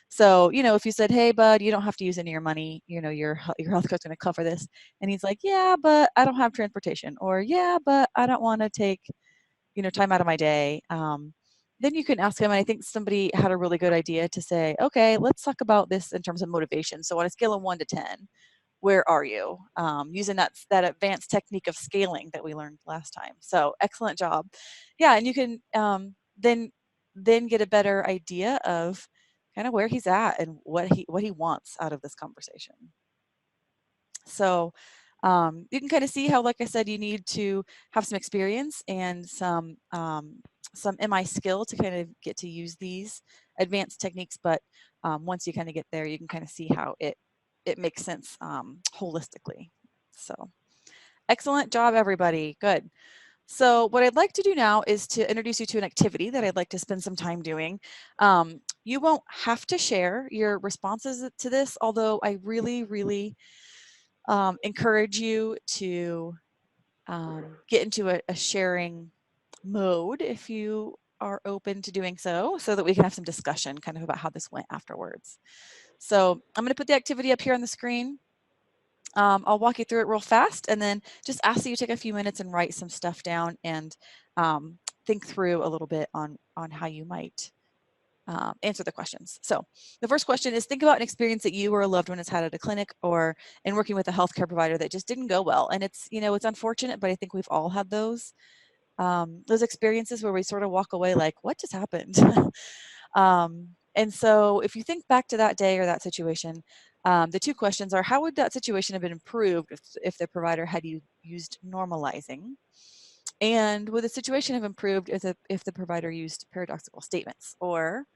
So, if you said, "Hey, bud, you don't have to use any of your money, your health care is going to cover this," and he's like, "Yeah, but I don't have transportation," or "Yeah, but I don't want to take time out of my day. Then you can ask them, and I think somebody had a really good idea to say, okay, let's talk about this in terms of motivation. So on a scale of 1 to 10, where are you? Using that advanced technique of scaling that we learned last time. So excellent job. Yeah, and you can then get a better idea of kind of where he's at and what he wants out of this conversation. So you can kind of see how, like I said, you need to have some experience and some MI skill to kind of get to use these advanced techniques. But once you kind of get there, you can kind of see how it makes sense holistically. So excellent job, everybody. Good. So what I'd like to do now is to introduce you to an activity that I'd like to spend some time doing. You won't have to share your responses to this, although I really, really encourage you to get into a sharing mode if you are open to doing so that we can have some discussion kind of about how this went afterwards. So I'm going to put the activity up here on the screen. I'll walk you through it real fast and then just ask that you take a few minutes and write some stuff down and think through a little bit on how you might answer the questions. So the first question is, think about an experience that you or a loved one has had at a clinic or in working with a healthcare provider that just didn't go well. And it's, it's unfortunate, but I think we've all had those experiences where we sort of walk away like, what just happened? And so if you think back to that day or that situation, the two questions are, how would that situation have been improved if the provider had used normalizing? And would the situation have improved if the provider used paradoxical statements or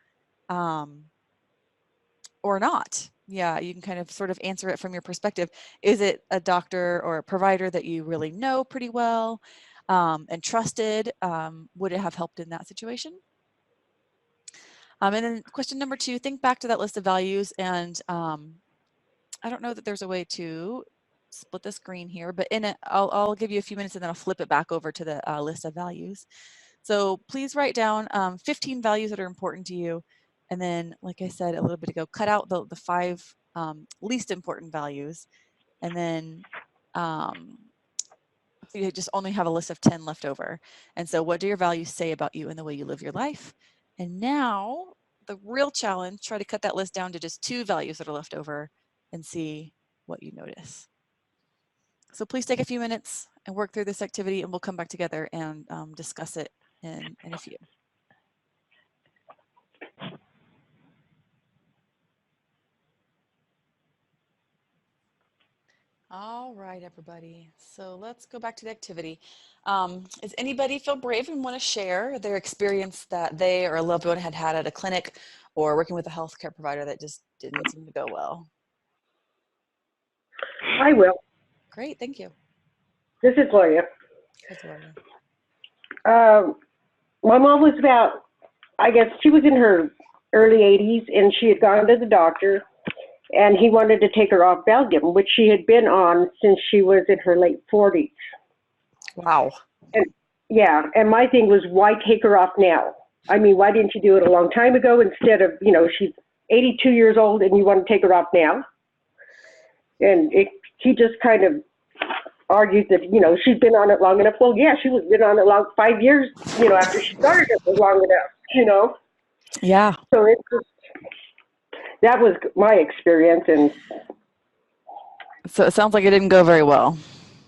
not? Yeah, you can kind of sort of answer it from your perspective. Is it a doctor or a provider that you really know pretty well and trusted? Would it have helped in that situation? And then question number 2, think back to that list of values. And I don't know that there's a way to split the screen here, but in it, I'll give you a few minutes and then I'll flip it back over to the list of values. So please write down 15 values that are important to you. And then, like I said a little bit ago, cut out the 5 least important values. And then so you just only have a list of 10 left over. And so what do your values say about you and the way you live your life? And now the real challenge, try to cut that list down to just 2 values that are left over and see what you notice. So please take a few minutes and work through this activity, and we'll come back together and discuss it in a few. All right, everybody. So let's go back to the activity. Does anybody feel brave and want to share their experience that they or a loved one had at a clinic or working with a healthcare provider that just didn't seem to go well? I will. Great, thank you. This is Gloria. That's Gloria. My mom was about, I guess she was in her early 80s, and she had gone to the doctor, and he wanted to take her off Valium, which she had been on since she was in her late 40s. Wow. And yeah, and my thing was, why take her off now? I mean, why didn't you do it a long time ago instead of, she's 82 years old and you want to take her off now? And he just kind of argued that, she's been on it long enough. Well, yeah, she was been on it 5 years, after she started it was long enough, Yeah. So it just, that was my experience. And so it sounds like it didn't go very well.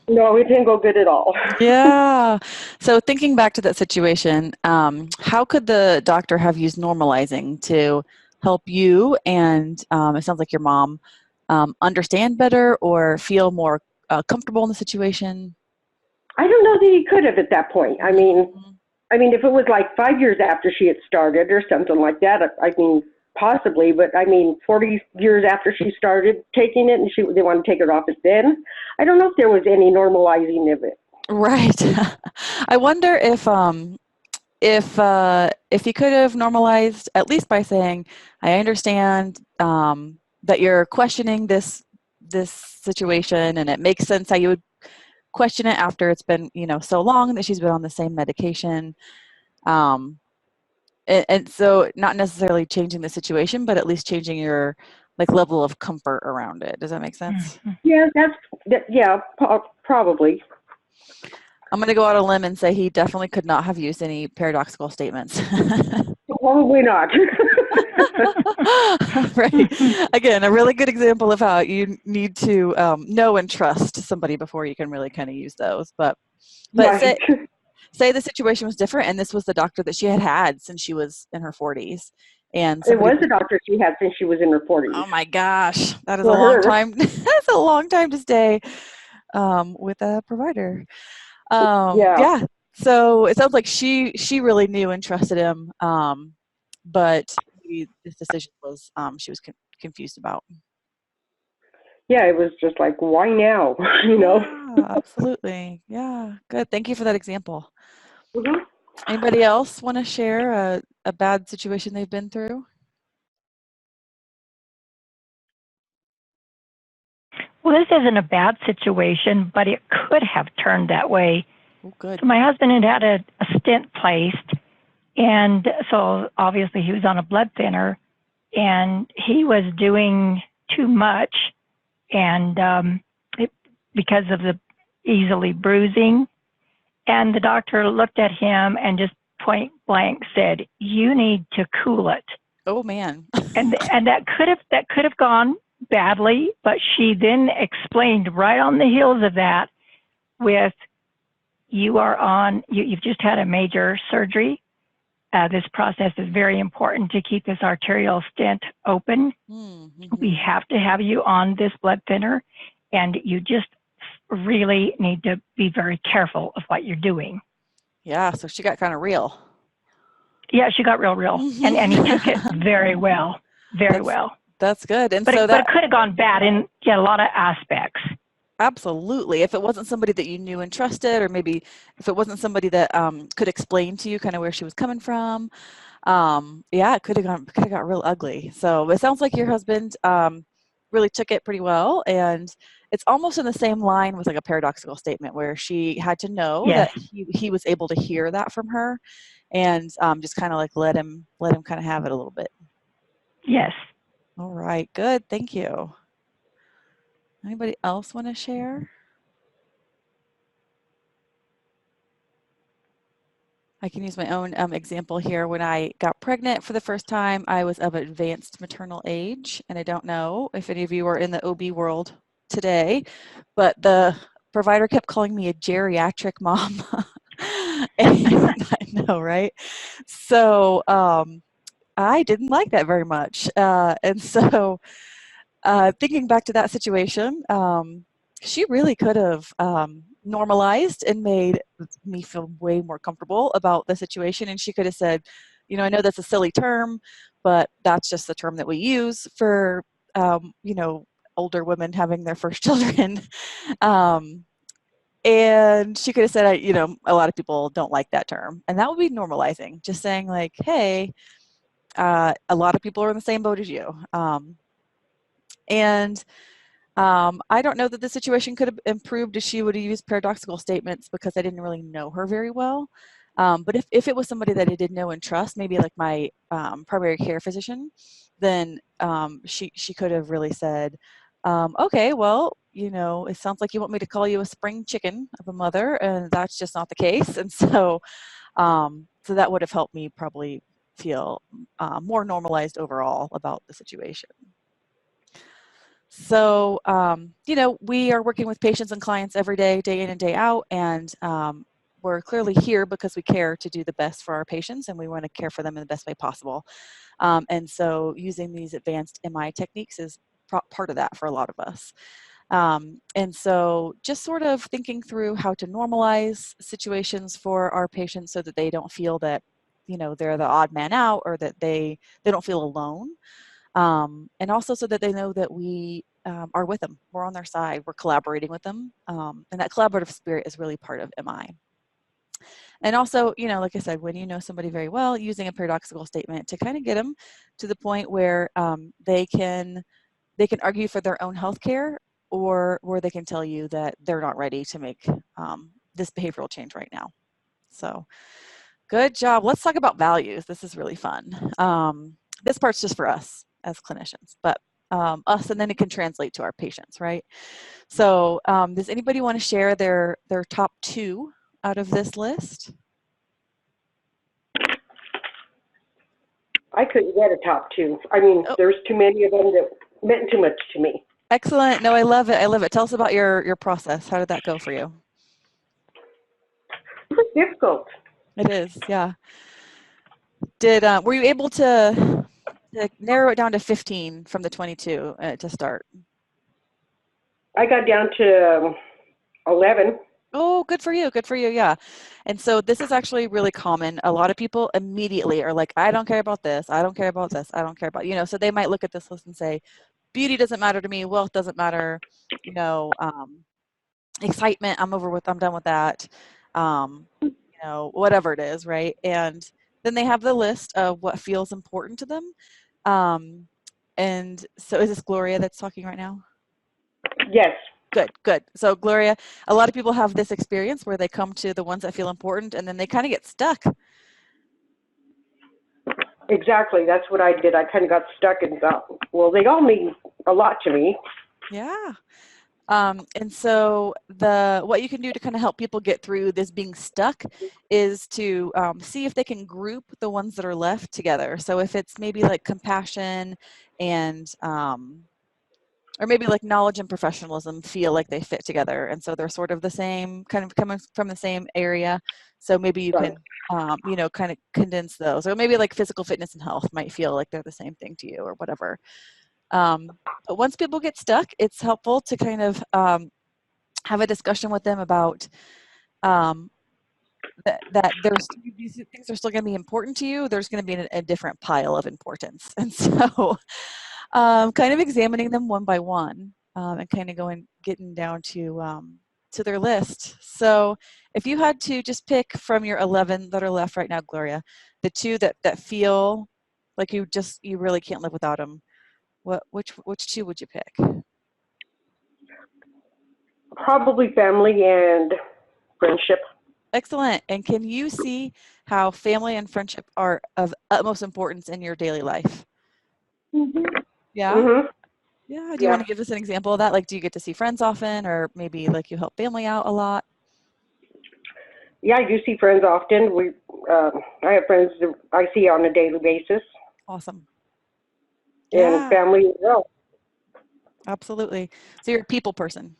No, it didn't go good at all. Yeah. So thinking back to that situation, how could the doctor have used normalizing to help you and it sounds like your mom understand better or feel more comfortable in the situation? I don't know that he could have at that point. I mean, if it was 5 years after she had started or something like that, I mean, possibly, but 40 years after she started taking it and they want to take her off it then, I don't know if there was any normalizing of it. Right. I wonder if you could have normalized at least by saying, I understand that you're questioning this situation and it makes sense how you would question it after it's been, so long that she's been on the same medication. And so not necessarily changing the situation, but at least changing your level of comfort around it. Does that make sense? Yeah, yeah, probably. I'm going to go out on a limb and say he definitely could not have used any paradoxical statements. Probably not. Right. Again, a really good example of how you need to know and trust somebody before you can really kind of use those. But Right. say the situation was different, and this was the doctor that she had had since she was in her 40s, and It somebody. was a doctor she had since she was in her 40s. Oh my gosh, that is a For long her. time. That's a long time to stay with a provider. Yeah. Yeah. So it sounds like she really knew and trusted him, but maybe this decision was she was confused about. Yeah, it was just like, why now? You know? Yeah, absolutely. Yeah, good. Thank you for that example. Mhm. Anybody else want to share a bad situation they've been through? Well, this isn't a bad situation, but it could have turned that way. Oh, good. So my husband had a stent placed, and so obviously he was on a blood thinner, and he was doing too much, and because of the easily bruising, and the doctor looked at him and just point blank said, "You need to cool it." Oh man. And that could have gone badly, but she then explained right on the heels of that with, you've just had a major surgery. This process is very important to keep this arterial stent open. Mm-hmm. We have to have you on this blood thinner, and you just really need to be very careful of what you're doing. Yeah, so she got kind of real. Yeah, she got real. And he took it very well, very That's well. that's good. And But so it that could have gone bad in a lot of aspects. absolutely, if it wasn't somebody that you knew and trusted, or maybe if it wasn't somebody that could explain to you kind of where she was coming from, yeah, it could have got real ugly. So it sounds like your husband really took it pretty well, and it's almost in the same line with like a paradoxical statement where she had to know Yes, that he was able to hear that from her, and just kind of like let him kind of have it a little bit. yes. All right, good, thank you. Anybody else want to share? I can use my own example here. When I got pregnant for the first time, I was of advanced maternal age, and I don't know if any of you are in the OB world today, but the provider kept calling me a geriatric mom. And I know, right? So I didn't like that very much. And so thinking back to that situation, she really could have normalized and made me feel way more comfortable about the situation. And she could have said, I know that's a silly term, but that's just the term that we use for, older women having their first children. um, and she could have said, a lot of people don't like that term. And that would be normalizing, just saying like, hey, a lot of people are in the same boat as you. And I don't know that the situation could have improved if she would have used paradoxical statements, because I didn't really know her very well. But if it was somebody that I did know and trust, maybe like my primary care physician, then she could have really said, okay, well, it sounds like you want me to call you a spring chicken of a mother, and that's just not the case. And so that would have helped me probably feel more normalized overall about the situation. So, we are working with patients and clients every day in and day out, and we're clearly here because we care to do the best for our patients, and we want to care for them in the best way possible. And so using these advanced MI techniques is part of that for a lot of us. And so just sort of thinking through how to normalize situations for our patients so that they don't feel that, they're the odd man out, or that they don't feel alone. And also so that they know that we are with them. We're on their side. We're collaborating with them. And that collaborative spirit is really part of MI. And also, like I said, when you know somebody very well, using a paradoxical statement to kind of get them to the point where they can argue for their own health care, or where they can tell you that they're not ready to make this behavioral change right now. So good job. Let's talk about values. This is really fun. This part's just for us as clinicians, but us, and then it can translate to our patients, right? So does anybody want to share their top two out of this list? I couldn't get a top two. I mean, Oh, there's too many of them that meant too much to me. excellent. No, I love it. I love it. Tell us about your process. How did that go for you? It was difficult. It is, yeah. Were you able to narrow it down to 15 from the 22 to start? I got down to 11. Oh, good for you. Good for you. Yeah. And so this is actually really common. A lot of people immediately are like, I don't care about this. I don't care about this. I don't care about, so they might look at this list and say, beauty doesn't matter to me. Wealth doesn't matter. Excitement, I'm done with that. Whatever it is, right? And then they have the list of what feels important to them. And so is this Gloria that's talking right now? Yes. Good, good. So Gloria, a lot of people have this experience where they come to the ones that feel important and then they kind of get stuck. Exactly. That's what I did. I kind of got stuck and thought, well, they all mean a lot to me. Yeah. And so what you can do to kind of help people get through this being stuck is to see if they can group the ones that are left together. So if it's maybe like compassion and or maybe like knowledge and professionalism feel like they fit together, and so they're sort of the same, kind of coming from the same area. So maybe you Right. can kind of condense those, or maybe like physical fitness and health might feel like they're the same thing to you, or whatever. But once people get stuck, it's helpful to kind of have a discussion with them about that these things are still going to be important to you. There's going to be a different pile of importance, and so kind of examining them one by one and kind of getting down to their list. So if you had to just pick from your 11 that are left right now, Gloria, the two that feel like you really can't live without them, which two would you pick? Probably family and friendship. Excellent. And can you see how family and friendship are of utmost importance in your daily life? Yeah? Mm-hmm. Yeah. Do you Yeah. want to give us an example of that? Like, do you get to see friends often, or maybe like you help family out a lot? Yeah, I do see friends often. I have friends that I see on a daily basis, Awesome. and Yeah, family as well. absolutely. So you're a people person.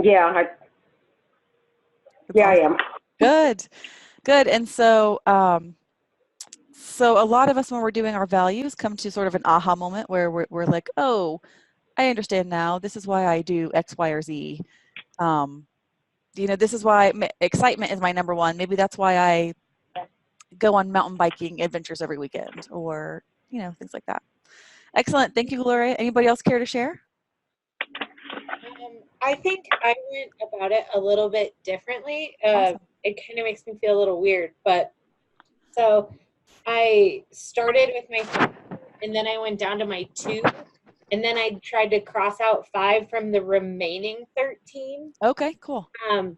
Yeah, That's yeah, I awesome. am. Good, good. And so a lot of us, when we're doing our values, come to sort of an aha moment where we're like, oh, I understand now. This is why I do X, Y, or Z. This is why excitement is my number one. Maybe that's why I go on mountain biking adventures every weekend, or things like that. Excellent. Thank you, Gloria. Anybody else care to share? I think I went about it a little bit differently. Awesome. It kind of makes me feel a little weird, but so I started with my 3, and then I went down to my 2, and then I tried to cross out 5 from the remaining 13, Okay, cool.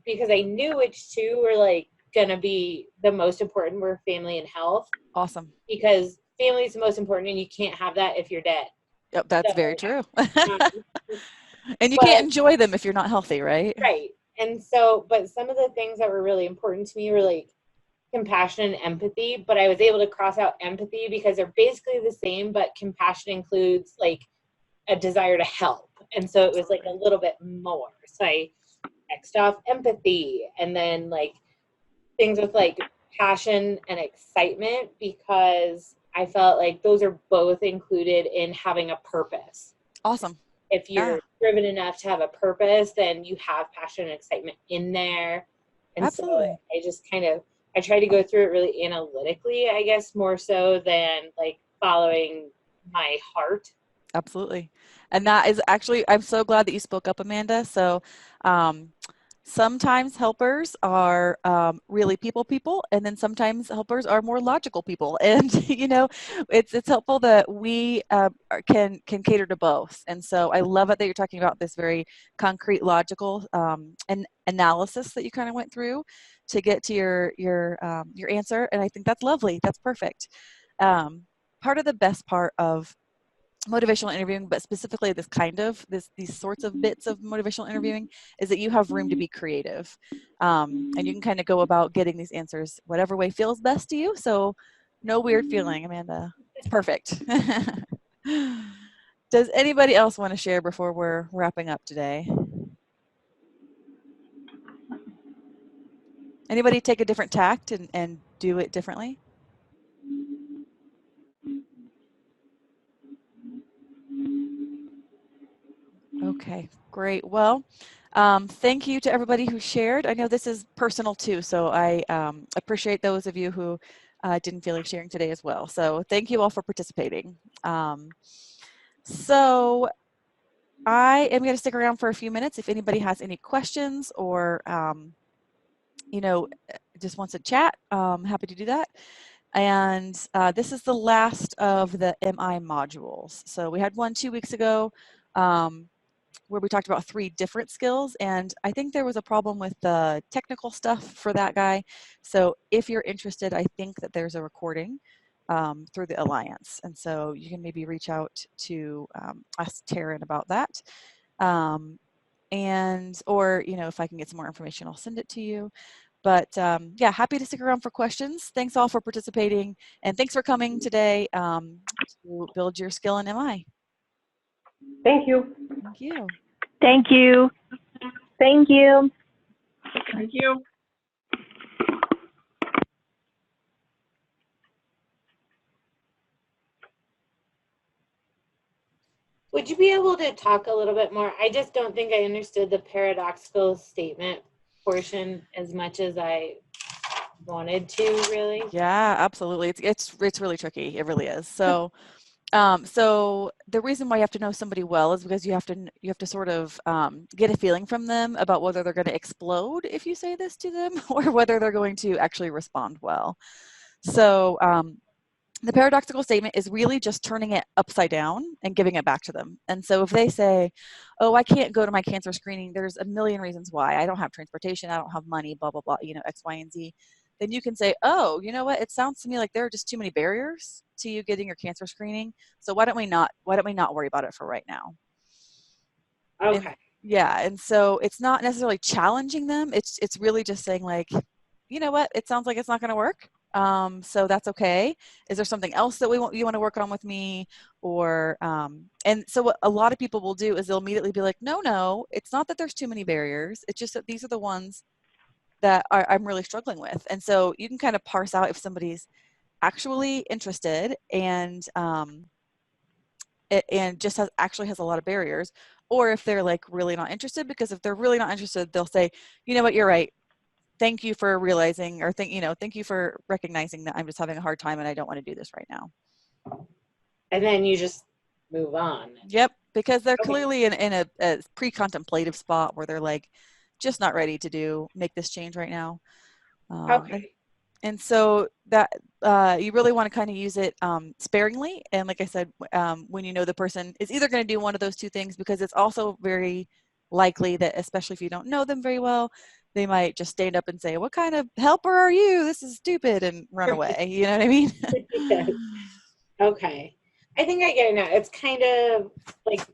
because I knew which 2 were like gonna be the most important were family and health, Awesome. because family is the most important, and you can't have that if you're dead. Yep, that's So, very true. um, And you can't but enjoy them if you're not healthy, right? right. And so, but some of the things that were really important to me were like compassion and empathy, but I was able to cross out empathy because they're basically the same, but compassion includes like a desire to help. And so it was like a little bit more. So I X'd off empathy, and then like things with like passion and excitement, because I felt like those are both included in having a purpose. Awesome. If Yeah, you're driven enough to have a purpose, then you have passion and excitement in there. And so absolutely. I try to go through it really analytically, I guess, more so than like following my heart. Absolutely. And that is actually, I'm so glad that you spoke up, Amanda. So sometimes helpers are really people, and then sometimes helpers are more logical people. And, it's helpful that we can cater to both. And so I love it that you're talking about this very concrete, logical and analysis that you kind of went through to get to your answer. And I think that's lovely. That's perfect. Part of the best part of motivational interviewing, but specifically these sorts of bits of motivational interviewing, is that you have room to be creative. And you can kind of go about getting these answers whatever way feels best to you. So no weird feeling, Amanda. It's perfect. Does anybody else want to share before we're wrapping up today? Anybody take a different tact and do it differently? Okay, great. Well, thank you to everybody who shared. I know this is personal too, so I appreciate those of you who didn't feel like sharing today as well. So thank you all for participating. So I am going to stick around for a few minutes if anybody has any questions or, you know, just wants to chat. Happy to do that. And this is the last of the MI modules. So we had one 2 weeks ago where we talked about 3 different skills, and I think there was a problem with the technical stuff for that guy. So if you're interested, I think that there's a recording through the Alliance, and so you can maybe reach out to ask Taryn about that. Or, you know, if I can get some more information, I'll send it to you. But yeah, happy to stick around for questions. Thanks all for participating, and thanks for coming today to build your skill in MI. Thank you. Thank you. Thank you. Thank you. Thank you. Would you be able to talk a little bit more? I just don't think I understood the paradoxical statement portion as much as I wanted to, really. Yeah, absolutely. It's really tricky. It really is. So so the reason why you have to know somebody well is because you have to sort of get a feeling from them about whether they're going to explode if you say this to them or whether they're going to actually respond well. So the paradoxical statement is really just turning it upside down and giving it back to them. And so if they say, oh, I can't go to my cancer screening, there's a million reasons why. I don't have transportation, I don't have money, blah, blah, blah, you know, X, Y, and Z. Then you can say, oh, you know what? It sounds to me like there are just too many barriers to you getting your cancer screening. So why don't we not worry about it for right now? Okay. And, yeah. And so it's not necessarily challenging them. It's really just saying like, you know what? It sounds like it's not going to work. So that's okay. Is there something else that you want to work on with me? Or, and so what a lot of people will do is they'll immediately be like, no, it's not that there's too many barriers. It's just that these are the ones that I'm really struggling with. And so you can kind of parse out if somebody's actually interested and just actually has a lot of barriers, or if they're like really not interested, because if they're really not interested, they'll say, you know what, you're right. Thank you for realizing, or thank you for recognizing that I'm just having a hard time and I don't want to do this right now. And then you just move on. Yep, because they're clearly in a pre-contemplative spot where they're like just not ready to make this change right now. Okay. And so that you really want to kind of use it sparingly. And like I said, when you know the person is either going to do one of those 2 things, because it's also very likely that, especially if you don't know them very well, they might just stand up and say, what kind of helper are you? This is stupid, and run away. You know what I mean? Yes. Okay. I think I get it now. It's kind of like a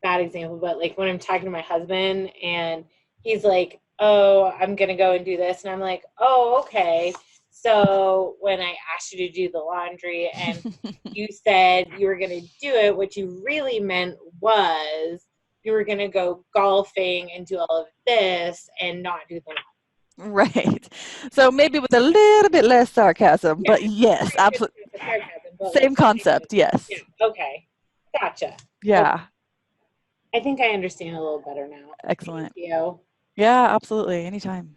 bad example, but like when I'm talking to my husband and he's like, oh, I'm going to go and do this. And I'm like, oh, okay. So when I asked you to do the laundry and you said you were going to do it, what you really meant was you were going to go golfing and do all of this and not do the laundry. Right. So maybe with a little bit less sarcasm, but yes, absolutely. Same concept. Yes. Yeah. Okay. Gotcha. Yeah. Okay. I think I understand a little better now. Excellent. Thank you. Yeah, absolutely. Anytime.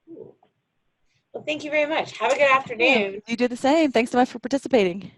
Well, thank you very much. Have a good afternoon. You do the same. Thanks so much for participating.